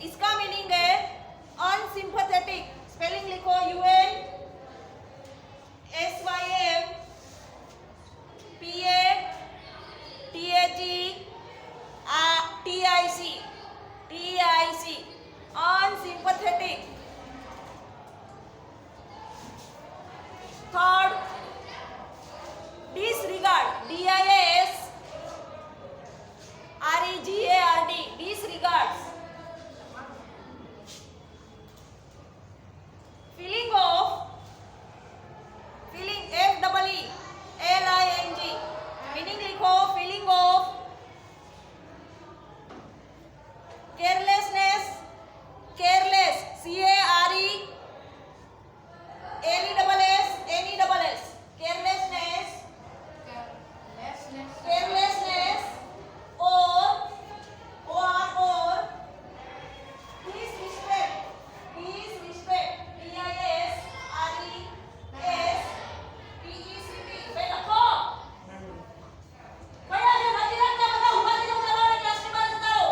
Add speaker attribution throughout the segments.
Speaker 1: इसका मीनिंग है अनसिंपैथेटिक। स्पेलिंग लिखो UN SYM PA THE TIC unsympathetic. Third, disregard DISREGARD disregards. Feeling FEELING meaning लिखो feeling of carelessness careless CARELESS carelessness or disrespect DISRESPECT ભાઈ લખો ભાઈ આજે નથી રાખતા બધા ઉભા થઈ જાઓ ચલાવો ક્લાસની બહાર જતા રહો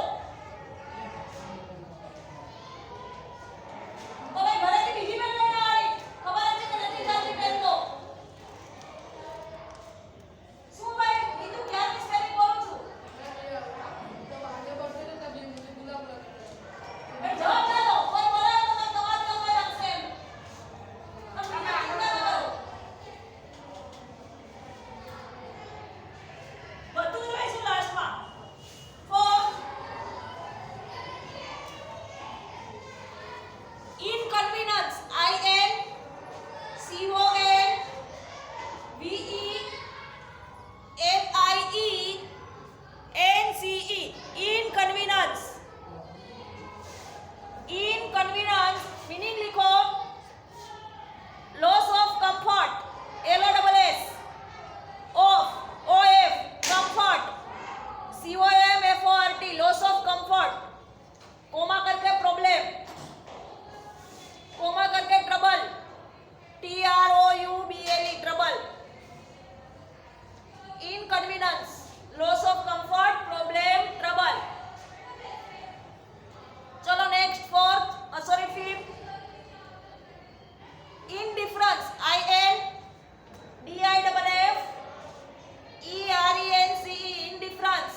Speaker 1: તો ભાઈ ઘરેથી બીજી પેન લઈને આવી ખબર છે કે નથી ચાલતી પેન તો શું ભાઈ બીજું ક્યારની સ્પેલિંગ બોલું છું ભાઈ જવાબ ના દો કોઈ બોલાવે તો તમારે તો કોઈ રાખશે એમ તમે ચિંતા ન કરો બધું જ લઈશું લાસ્ટમાં fourth inconvenience inconvenience inconvenience meaning लिखो loss of comfort LOSS of comfort COMFORT loss of comfort comma करके प्रॉब्लम कोमा करके trouble TROUBLE trouble inconvenience loss of comfort problem trouble. चलो next fourth sorry fifth indifference INDIFFERENCE indifference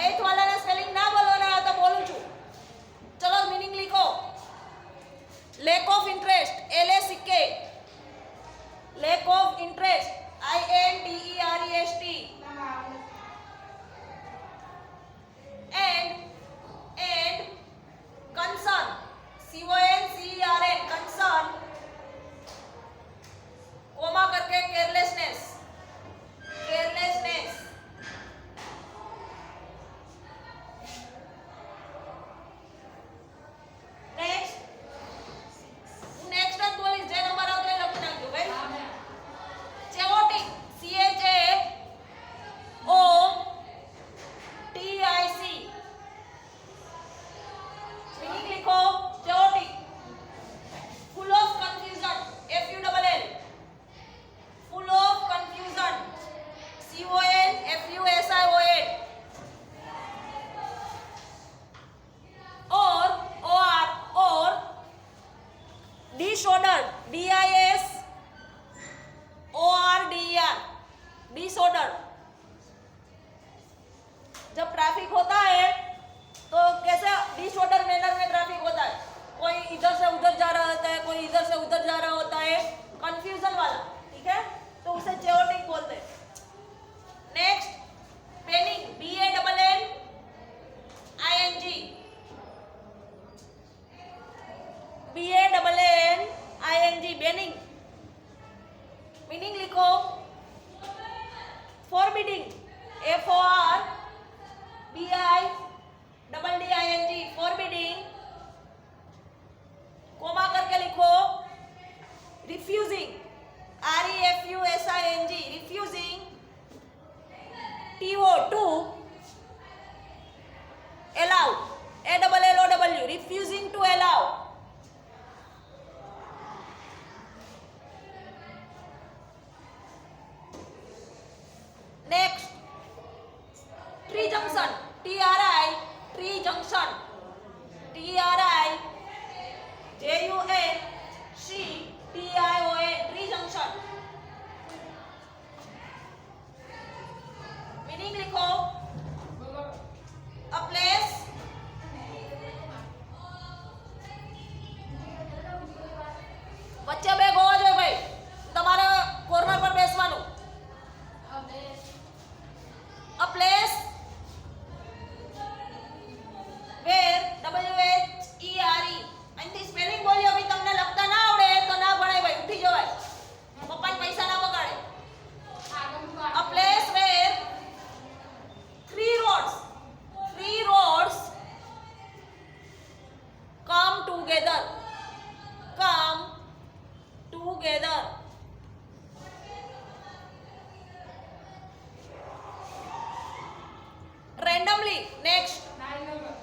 Speaker 1: एथ वाला ना spelling ना बोलो ना तो बोलूं छू चलो मीनिंग लिखो lack of interest LACK lack of interest INDEREST and concern CONCERN concern comma करके carelessness नेक्स्ट तक बोलीस जे नंबर આવતો એ લખી નાખજો ભાઈ chaotic CHAOTIC मीनिंग लिखो chaotic full of confusion FULL full of confusion CONFUSION or disorder DISORDER disorder जब traffic होता है तो कैसे डिसऑर्डर मैनर में ट्रैफिक होता है कोई इधर से उधर जा रहा होता है कोई इधर से उधर जा रहा होता है कंफ्यूजन वाला ठीक है तो उसे chaotic बोलते हैं next panic BANNING banning meaning लिखो forbidding FORBIDDING forbidding कोमा करके लिखो refusing REFUSING refusing TO to allow ALLOW refusing to allow next tree junction TRI tree junction together. Randomly. Next. RANDOMLY.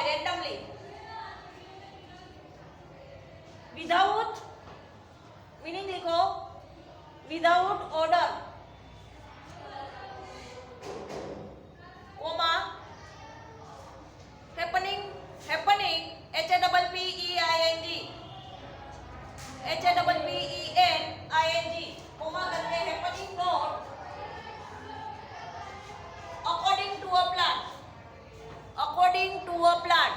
Speaker 1: Randomly. Without. Meaning लिखो. Without order. Comma. Happening. HAPPENING. Comma करके happening not. According to a plan.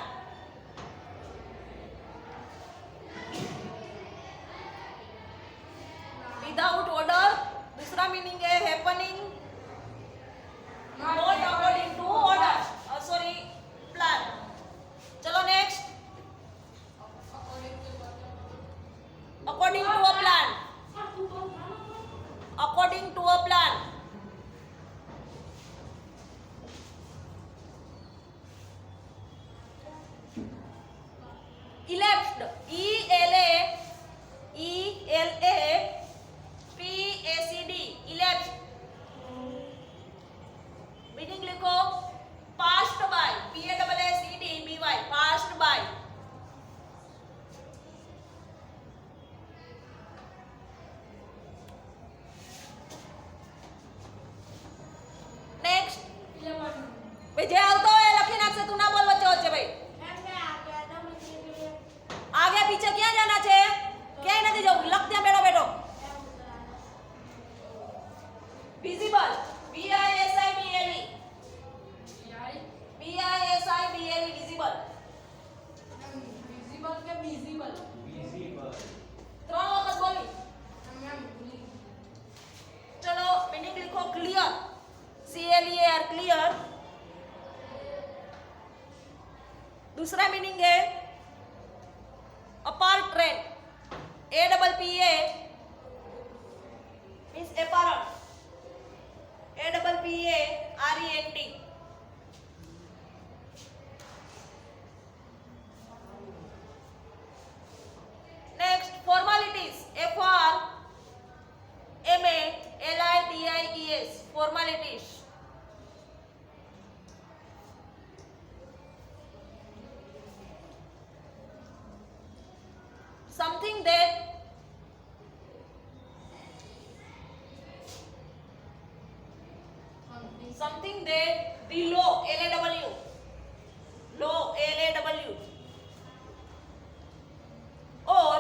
Speaker 1: Without order. दूसरा meaning है happening not according to order. Plan. चलो next. According to a plan. Elapsed. ELAPSED. Elapsed. Meaning लिखो. Passed by. PASSED. Passed by. Next. भाई जे આવતો હોય લખી નાખશે. તું ના બોલ વચ્ચે વચ્ચે ભાઈ. आगे पीछे क्या जाना છે? ક્યાંય નથી જવું. લખ ત્યાં બેઠો બેઠો. Visible. VISIBLE. Visible. ત્રણ વખત બોલી. ચલો मीनिंग लिखो. क्लियर. CLEAR. क्लियर. दूसरा मीनिंग है apart trend. APPA means apparent. APPARENT. Next, formalities. FORMALITIES. Formalities. Something that below. LAW. Low. LAW. Or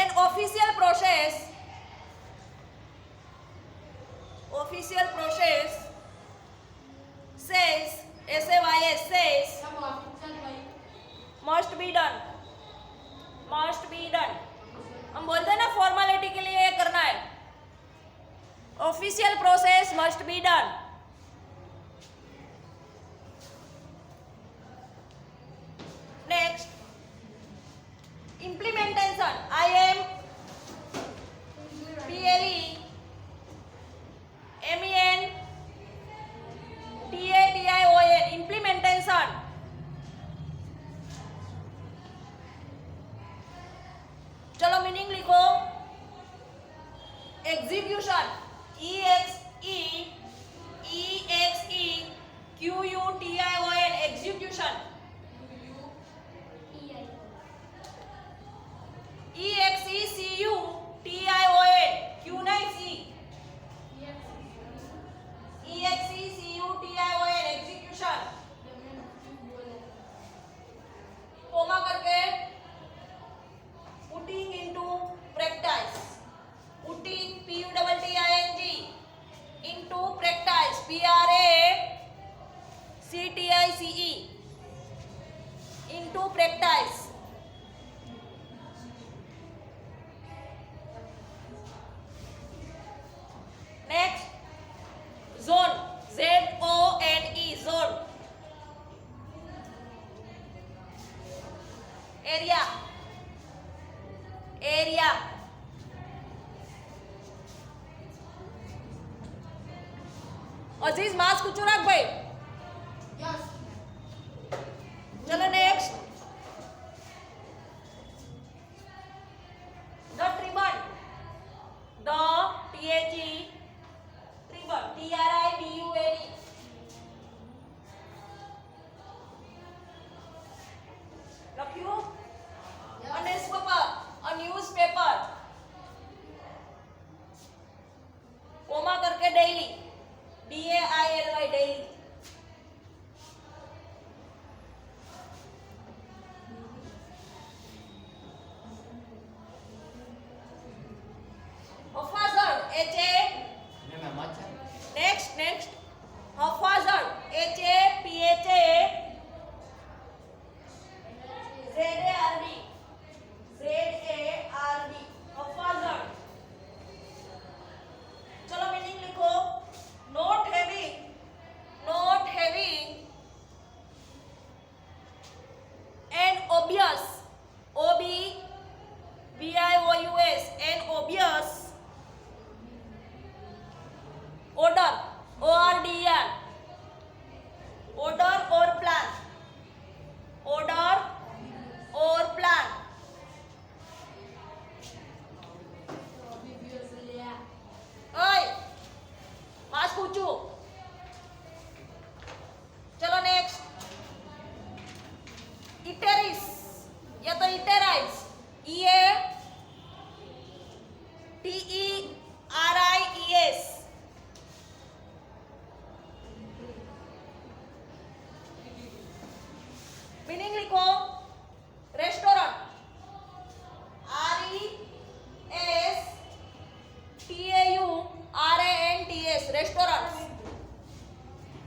Speaker 1: an official process says must be done. हम बोलते हैं ना फॉर्मेलिटी के लिए ये करना है. Official process must be done. Next. Implementation. IMPLEMENTATION. Implementation. चलो मीनिंग लिखो. एग्जीक्यूशन. EXECUTION. एग्जीक्यूशन. EXECUTION. क्यों नहीं सी. EXECUTION. एग्जीक्यूशन. कोमा करके putting into practice. Putting PUTTING into practice. PRACTICE. Into practice. Next. Zone. ZONE. Zone. Area. अजीज mask ऊंचो राख भाई. चलो next. The tribune. The THE tribune. TRIBUNE. લખ્યું? A newspaper. A newspaper. Comma करके daily. DAILY daily. Haphazard. Next. Haphazard. HAPHAZARD. Haphazard. चलो meaning लिखो. Not having an obvious OBVIOUS an obvious odor ORDER odor or plan ओए mask पूछू. चलो next. इटेरिस या तो इटेराइज. EATERIES meaning लिखो. Restaurant RESTAURANTS restaurant.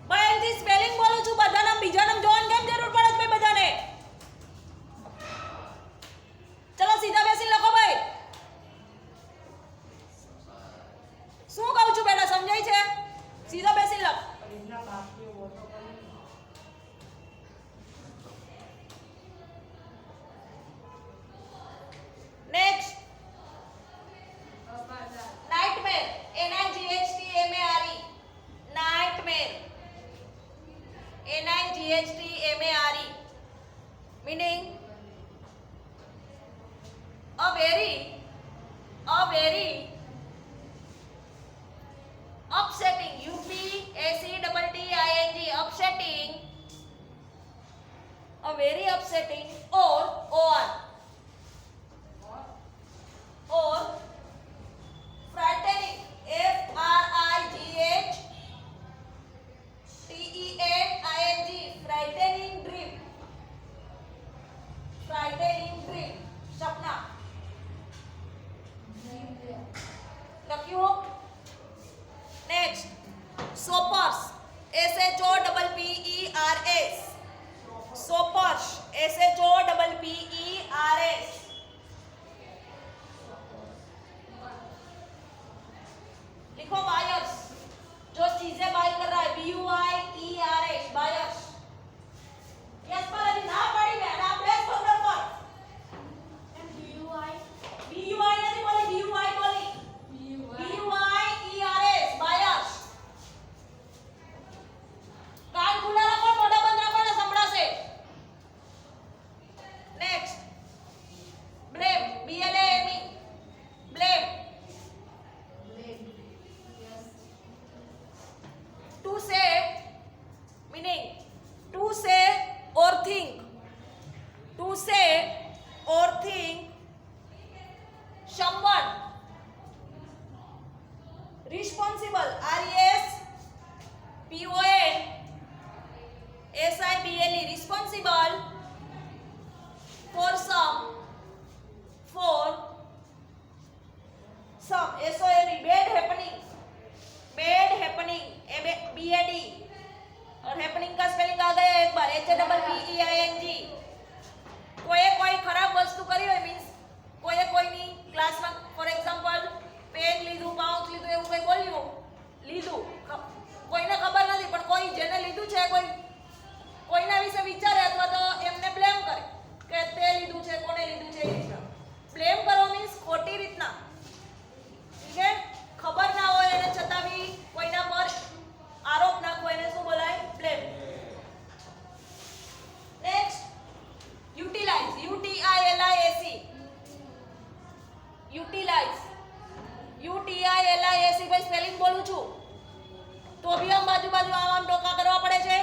Speaker 1: ભાઈ અહીંથી સ્પેલિંગ બોલું છું. બધા નામ બીજા નામ જોવાની કેમ જરૂર પડે છે ભાઈ બધાને? ચલો સીધા બેસીને લખો ભાઈ. શું કહું છું બેટા, સમજાય છે? સીધા બેસીને લખ. Next. nightmare NIGHTMARE nightmare NIGHTMARE meaning a very upsetting upsetting a very upsetting or frightening frightening dream सपना लख्યું. नेक्स्ट. सोपर्स SHOPPERS सोपर्स SHOPPERS लिखो. बायर्स जो चीजें बाय कर रहा है BUYERS बायर्स. यस पर अभी ना पड़ी मैं ना प्लेस होल्डर पर BUI नहीं बोली BUI बोली BUYERS बायर्स. कान खुला रखो मोटा बंद रखो ना संभड़ा से. Next. Blame BLAME blame. To say meaning to say or think someone responsible RESPONSIBLE responsible for some SOME bad happening BAD और हैपनिंग का स्पेलिंग आ गया एक बार HAPPENING. कोई खराब वस्तु करी હોય મીન્સ કોઈની ક્લાસમાં ફોર એક્ઝામ્પલ પેન લીધું પાઉચ લીધું એવું કંઈ બોલ્યું UTILIAC ભાઈ સ્પેલિંગ બોલું છું તો બી આમ બાજુ બાજુ આમ ટોકા કરવા પડે છે.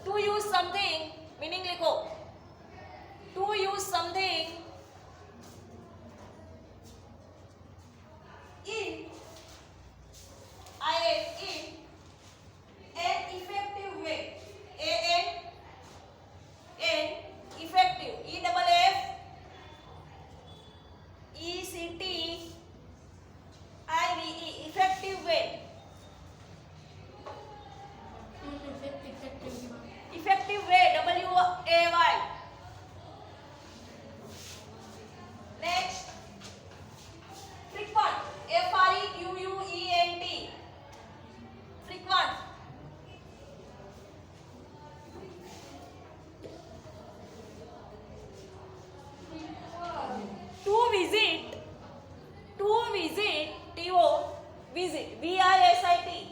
Speaker 1: To use something meaning लिखो. To use something in in an effective way. An effective. EFFECTIVE effective way. Effective way WAY. Next, frequent FREQUENT. Frequent. To visit TO visit VISIT.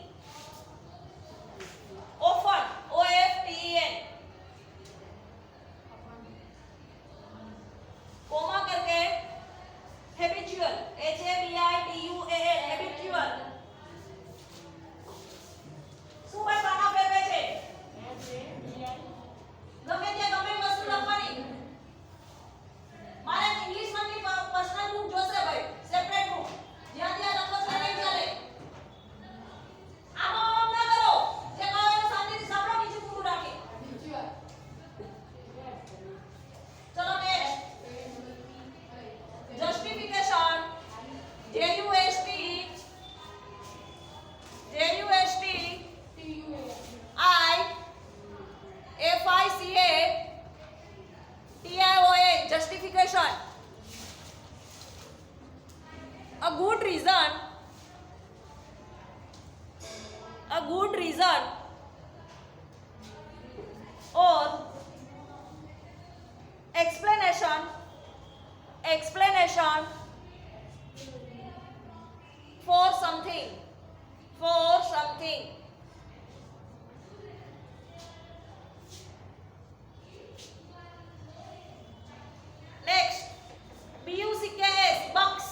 Speaker 1: Often OFTEN. Comma करके habitual HABITUAL habitual. શું ભાઈ પાના ફેરવે છે ગમે ત્યાં ગમે વસ્તુ લખવાની મારે ઇંગ્લિશ માંથી પર્સનલ બુક જોશે ભાઈ સેપરેટ બુક જ્યાં ત્યાં લખો છો નહીં ચાલે આમાં આમ ના કરો જે કહો એને શાંતિથી સાંભળો બીજું પૂરું રાખે ચલો next justification JUST IFICATION justification. A good reason or explanation for something. Next, BUCKS bucks.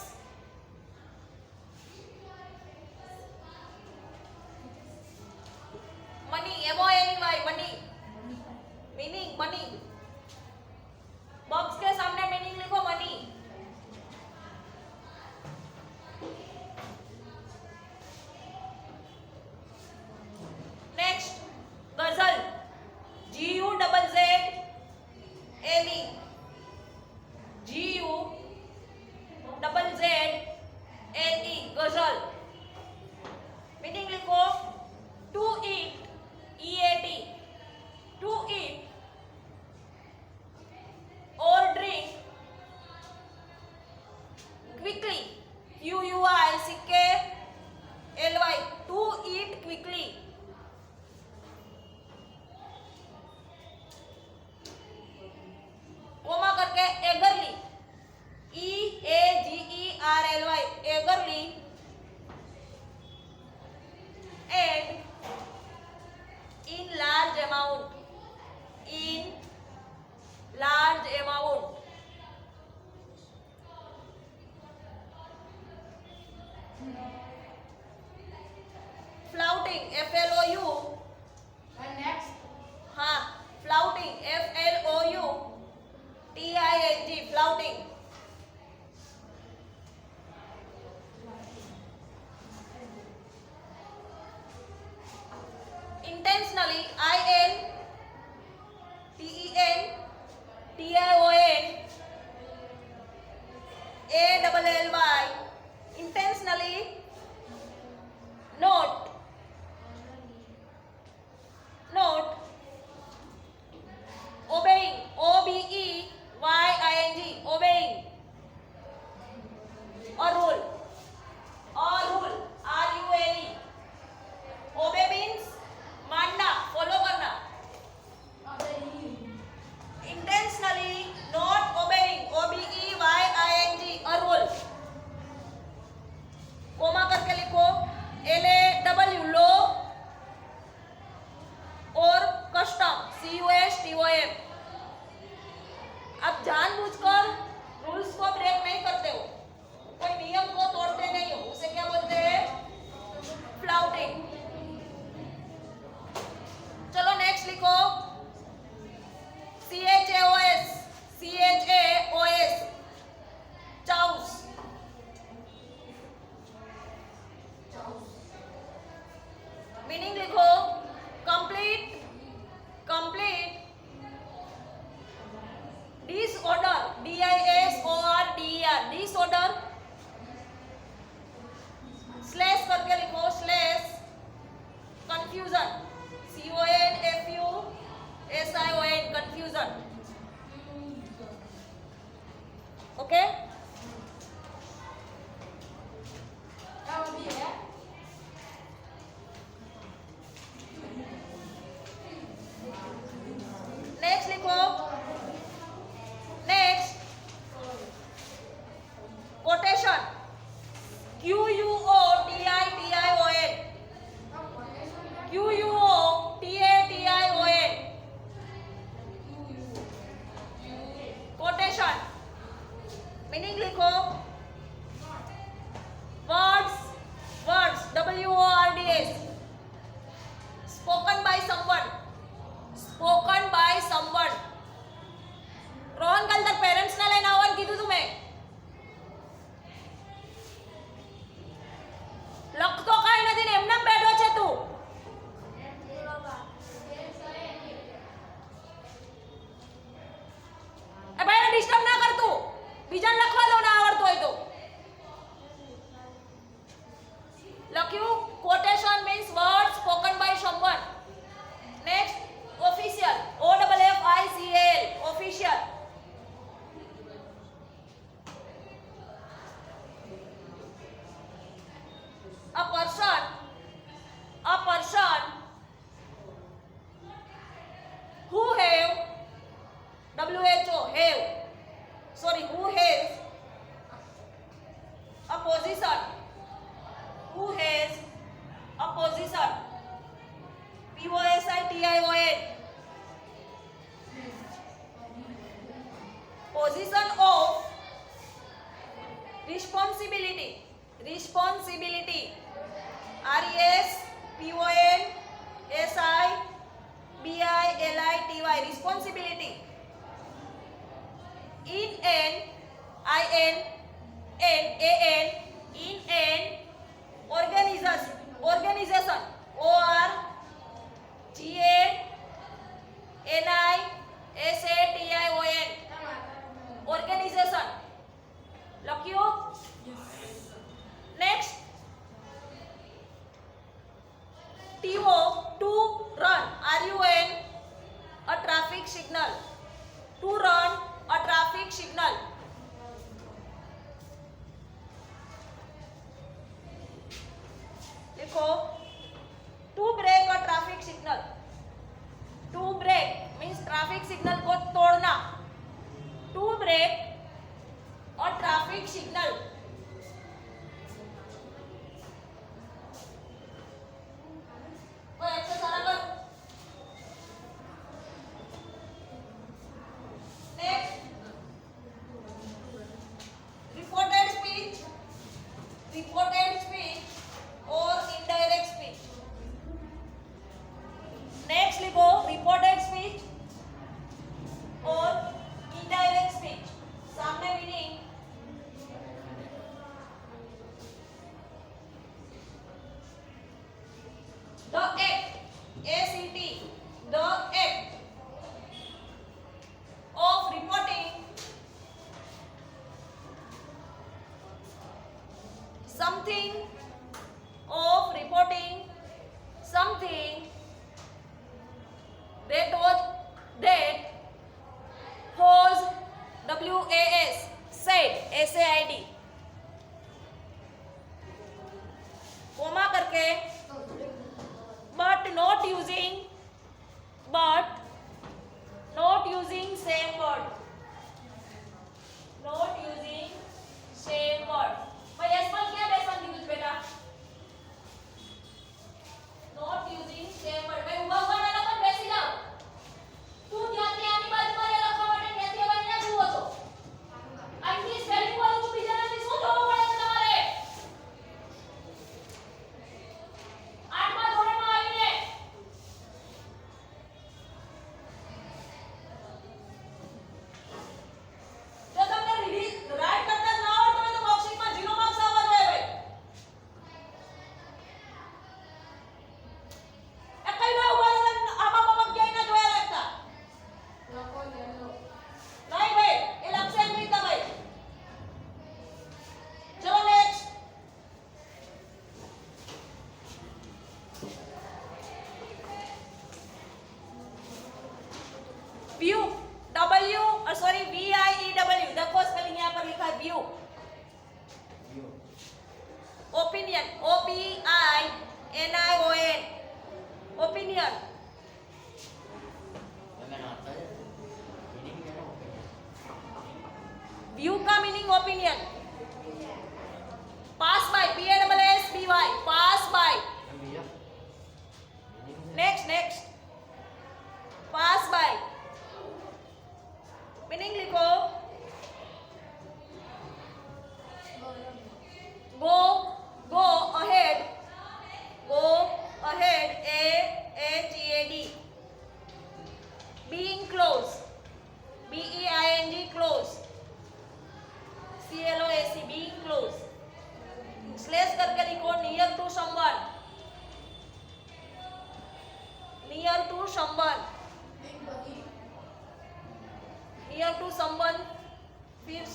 Speaker 1: Money, MONEY, money. Meaning money. Box के सामने मीनिंग लिखो money. Next, guzzle GUZZLE guzzle. Meaning लिखो to eat EAT to eat or drink quickly QUICKLY to eat quickly. Comma करके eagerly EAGERLY eagerly and in large amount. Flouting FLOU.
Speaker 2: And next,
Speaker 1: हाँ flouting FLOUTING flouting. Intentionally INTENTIONALLY intentionally. Not obeying OBEYING obeying. or rule RULE. obey means मानना follow करना. intentionally not obeying OBEYING a rule. Comma करके लिखो LAW meaning लिखो words words WORDS spoken by someone Rohan कल तक parents ने लेना આવવાનું કીધું તું મેં લખતો કાઈ નથી ને એમનેમ બેઠો છે તું એ ભાઈને ડિસ્ટર્બ ના કર તું બીજાને લખવા દો ના આવડતું હોય તો લખ્યું quotation means words spoken by someone. Next, official, OFFICIAL, official. A person who have who has a position POSITION position of responsibility RESPONSIBILITY responsibility in an organization ORGANISATION organization લખ્યું next TO to run RUN a traffic signal to run a traffic signal देखो to break a traffic signal to break means traffic signal को तोड़ना to break a traffic signal कोई अच्छा सारा कर next reported speech or indirect speech next लिखो reported speech or indirect speech सामने meaning the act the act of reporting something that was WAS said SAID comma करके but not using same word भाई एसपल क्या बेसन की कुछ बेटा not using same word भाई उभा उभा ના લખો બેસી જાઓ તું ત્યાંથી આની બાજુમાં એ લખવા માટે ત્યાંથી હવે અહીંયા જુઓ છો અહીંથી સ્પેલિંગ બોલું છું બીજાનાથી શું જોવું પડે છે તમારે આઠમા ધોરણમાં આવીને જો તમને રાઈટ કરતા ના આવડતું હોય તો બોક્સિંગમાં 0 માર્ક્સ આવવા જોઈએ ભાઈ એ કઈ ના ઉભા રહેતા આમાં બાબા ક્યાંય ના જોયા લાગતા નહીં ભાઈ એ લક્ષે એમ રીતા ભાઈ ચલો નેક્સ્ટ व्यू VIEW देखो स्पेलिंग यहाँ पर लिखा है view opinion OPINION opinion view का मीनिंग ओपिनियन पास बाय PASSBY पास बाय नेक्स्ट पास बाय मीनिंग लिखो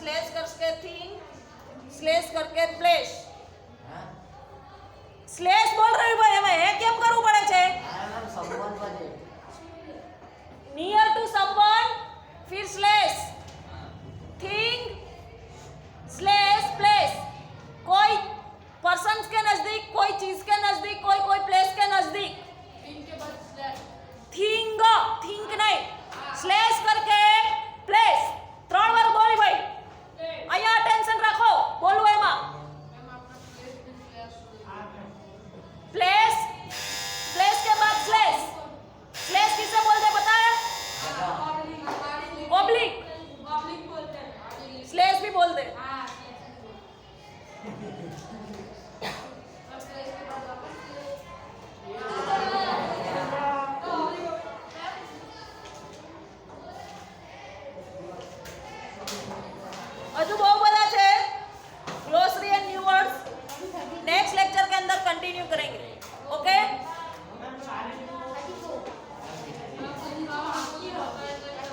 Speaker 1: स्लेश करके थिंग, स्लेश करके प्लेस.
Speaker 3: હા
Speaker 1: સ્લેશ બોલ રહી ભાઈ હવે એ કેમ કરવું પડે છે?
Speaker 3: આના સંબંધ છે
Speaker 1: નિયર ટુ સમવન फिर स्लेश